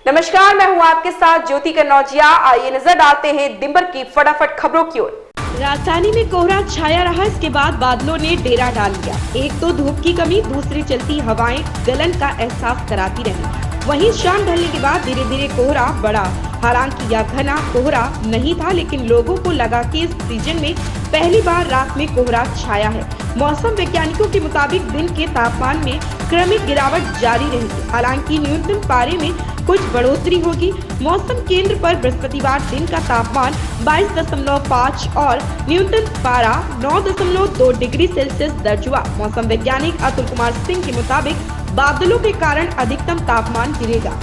नमस्कार, मैं हूं आपके साथ ज्योति कन्नौजिया। आइए नजर डालते हैं दिन भर की फटाफट खबरों की ओर। राजधानी में कोहरा छाया रहा, इसके बाद बादलों ने डेरा डाल लिया। एक तो धूप की कमी, दूसरी चलती हवाएं गलन का एहसास कराती रही। वहीं शाम ढलने के बाद धीरे धीरे कोहरा बढ़ा। हालांकि यह घना कोहरा नहीं था, लेकिन लोगों को लगा कि इस सीजन में पहली बार रात में कोहरा छाया है। मौसम वैज्ञानिकों के मुताबिक दिन के तापमान में क्रमिक गिरावट जारी रहेगी। हालांकि न्यूनतम पारे में कुछ बढ़ोतरी होगी। मौसम केंद्र पर बृहस्पतिवार दिन का तापमान 22.5 और न्यूनतम पारा 9.2 डिग्री सेल्सियस दर्ज हुआ। मौसम वैज्ञानिक अतुल कुमार सिंह के मुताबिक बादलों के कारण अधिकतम तापमान गिरेगा।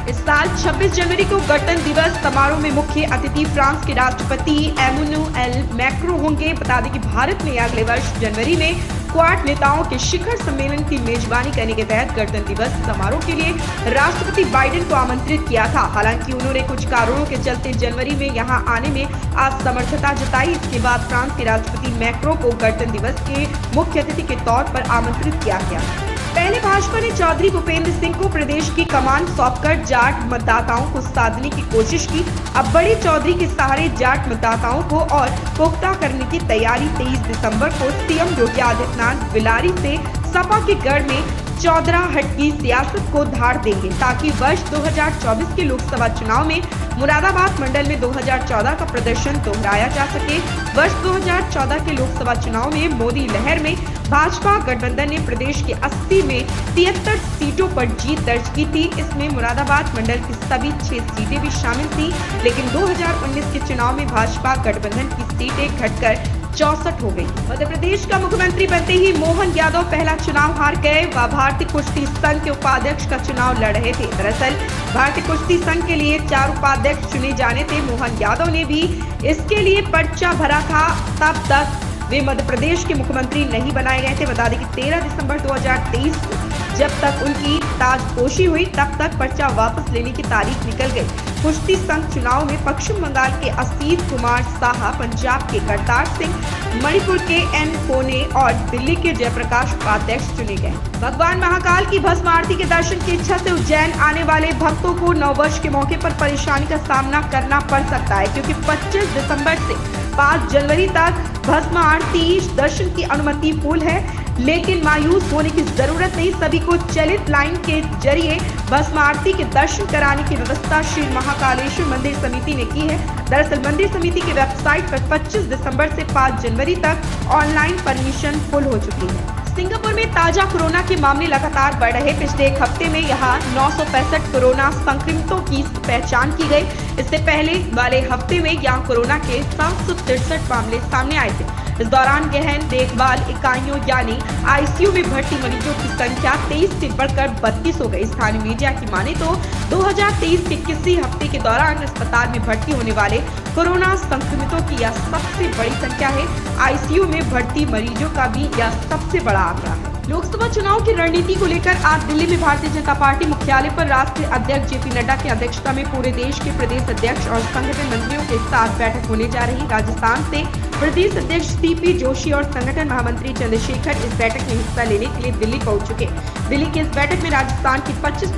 इस साल 26 जनवरी को गणतंत्र दिवस समारोह में मुख्य अतिथि फ्रांस के राष्ट्रपति एमुनुएल मैक्रो होंगे। बता दें कि भारत ने अगले वर्ष जनवरी में क्वाड नेताओं के शिखर सम्मेलन की मेजबानी करने के तहत गणतंत्र दिवस समारोह के लिए राष्ट्रपति बाइडेन को आमंत्रित किया था। हालांकि उन्होंने कुछ कारणों के चलते जनवरी में यहां आने में असमर्थता जताई। इसके बाद फ्रांस के राष्ट्रपति मैक्रो को गणतंत्र दिवस के मुख्य अतिथि के तौर पर आमंत्रित किया गया। पहले भाजपा ने चौधरी भूपेंद्र सिंह को प्रदेश की कमान सौंपकर जाट मतदाताओं को साधने की कोशिश की। अब बड़े चौधरी के सहारे जाट मतदाताओं को और पुख्ता करने की तैयारी। 23 दिसंबर को सीएम योगी आदित्यनाथ बिलारी से सपा के गढ़ में चौधराहट की सियासत को धार देंगे, ताकि वर्ष 2024 के लोकसभा चुनाव में मुरादाबाद मंडल में 2014 का प्रदर्शन दोहराया जा सके। वर्ष 2014 के लोकसभा चुनाव में मोदी लहर में भाजपा गठबंधन ने प्रदेश के 80 में 73 सीटों पर जीत दर्ज की थी। इसमें मुरादाबाद मंडल की सभी 6 सीटें भी शामिल थी, लेकिन 2019 के चुनाव में भाजपा गठबंधन की सीटें घटकर 64 हो गई। मध्य प्रदेश का मुख्यमंत्री बनते ही मोहन यादव पहला चुनाव हार गए। वह भारतीय कुश्ती संघ के उपाध्यक्ष का चुनाव लड़ रहे थे। दरअसल भारतीय कुश्ती संघ के लिए 4 उपाध्यक्ष चुने जाने थे। मोहन यादव ने भी इसके लिए पर्चा भरा था। तब तक वे मध्य प्रदेश के मुख्यमंत्री नहीं बनाए गए थे। बता दें कि 13 दिसंबर 2023 को जब तक उनकी ताजपोशी हुई, तब तक पर्चा वापस लेने की तारीख निकल गई। कुश्ती संघ चुनाव में पश्चिम बंगाल के असीत कुमार साहा, पंजाब के करतार सिंह, मणिपुर के एन कोने और दिल्ली के जयप्रकाश उपाध्यक्ष चुने गए। भगवान महाकाल की भस्म आरती के दर्शन की इच्छा से उज्जैन आने वाले भक्तों को नववर्ष के मौके पर परेशानी का सामना करना पड़ सकता है, क्योंकि 25 दिसंबर से 5 जनवरी तक भस्म आरती दर्शन की अनुमति फुल है। लेकिन मायूस होने की जरूरत नहीं, सभी को चलित लाइन के जरिए भस्म आरती के दर्शन कराने की व्यवस्था श्री महाकालेश्वर मंदिर समिति ने की है। दरअसल मंदिर समिति की वेबसाइट पर 25 दिसंबर से 5 जनवरी तक ऑनलाइन परमिशन फुल हो चुकी है। सिंगापुर में ताजा कोरोना के मामले लगातार बढ़ रहे। पिछले एक हफ्ते में यहां 965 कोरोना संक्रमितों की पहचान की गई। इससे पहले वाले हफ्ते में यहां कोरोना के 763 मामले सामने आए थे। इस दौरान गहन देखभाल इकाइयों यानी आईसीयू में भर्ती मरीजों की संख्या 23 से बढ़कर 32 हो गई। स्थानीय मीडिया की माने तो 2023 के किसी हफ्ते के दौरान अस्पताल में भर्ती होने वाले कोरोना संक्रमितों की यह सबसे बड़ी संख्या है। आईसीयू में भर्ती मरीजों का भी यह सबसे बड़ा आंकड़ा है। लोकसभा चुनाव की रणनीति को लेकर आज दिल्ली में भारतीय जनता पार्टी मुख्यालय पर राष्ट्रीय अध्यक्ष जेपी नड्डा की अध्यक्षता में पूरे देश के प्रदेश अध्यक्ष और संगठन मंत्रियों के साथ बैठक होने जा रही। राजस्थान से प्रदेश अध्यक्ष सीपी जोशी और संगठन महामंत्री चंद्रशेखर इस बैठक में हिस्सा लेने के लिए दिल्ली पहुंच चुके। दिल्ली की इस बैठक में राजस्थान की 25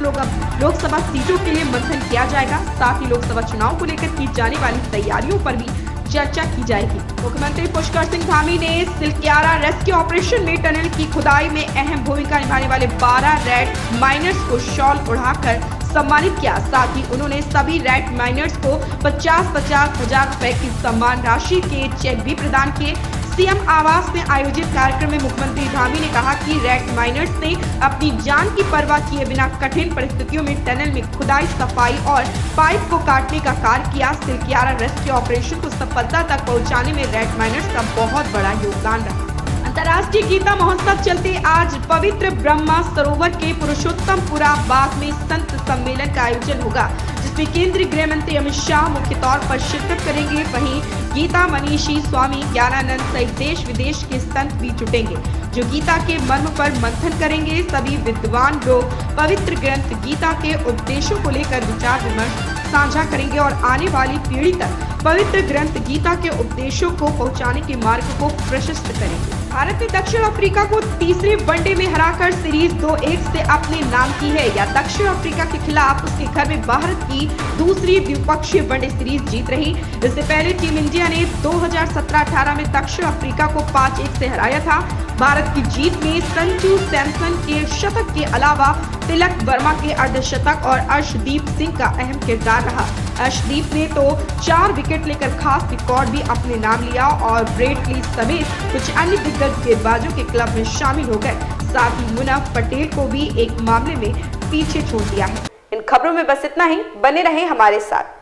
लोकसभा सीटों के लिए मंथन किया जाएगा। साथ ही लोकसभा चुनाव को लेकर की जाने वाली तैयारियों पर भी चर्चा की जाएगी। मुख्यमंत्री पुष्कर सिंह धामी ने सिलक्यारा रेस्क्यू ऑपरेशन में टनल की खुदाई में अहम भूमिका निभाने वाले 12 रेड माइनर्स को शॉल उड़ाकर सम्मानित किया। साथ ही उन्होंने सभी रेड माइनर्स को 50-50 हजार रुपए की सम्मान राशि के चेक भी प्रदान किए। सीएम आवास में आयोजित कार्यक्रम में मुख्यमंत्री धामी ने कहा कि रेड माइनर्स ने अपनी जान की परवाह किए बिना कठिन परिस्थितियों में टनल में खुदाई, सफाई और पाइप को काटने का कार्य किया। सिलक्यारा रेस्क्यू ऑपरेशन को सफलता तक पहुंचाने में रेड माइनर्स का बहुत बड़ा योगदान रहा। अंतर्राष्ट्रीय गीता महोत्सव चलते आज पवित्र ब्रह्मा सरोवर के पुरुषोत्तमपुरा बाग में संत सम्मेलन का आयोजन होगा, जिसमें केंद्रीय गृह मंत्री अमित शाह मुख्य तौर पर शिरकत करेंगे। वहीं गीता मनीषी स्वामी ज्ञानानंद सहित देश विदेश के संत भी जुटेंगे, जो गीता के मर्म पर मंथन करेंगे। सभी विद्वान लोग पवित्र ग्रंथ गीता के उपदेशों को लेकर विचार विमर्श साझा करेंगे और आने वाली पीढ़ी तक पवित्र ग्रंथ गीता के उपदेशों को पहुंचाने के मार्ग को प्रशस्त करेंगे। भारत ने दक्षिण अफ्रीका को तीसरे वनडे में हराकर सीरीज 2-1 से अपने नाम की है। या दक्षिण अफ्रीका के खिलाफ उसके घर में भारत की दूसरी द्विपक्षीय वनडे सीरीज जीत रही। इससे पहले टीम इंडिया ने 2017-18 में दक्षिण अफ्रीका को 5-1 से हराया था। भारत की जीत में संजू सैमसन के शतक के अलावा तिलक वर्मा के अर्धशतक और अर्शदीप सिंह का अहम किरदार रहा। अर्शदीप ने तो 4 विकेट लेकर खास रिकॉर्ड भी अपने नाम लिया और ब्रेट ली समेत कुछ अन्य दिग्गज गेंदबाजों के क्लब में शामिल हो गए। साथ ही मुनाफ पटेल को भी एक मामले में पीछे छोड़ दिया है। इन खबरों में बस इतना ही। बने रहें हमारे साथ।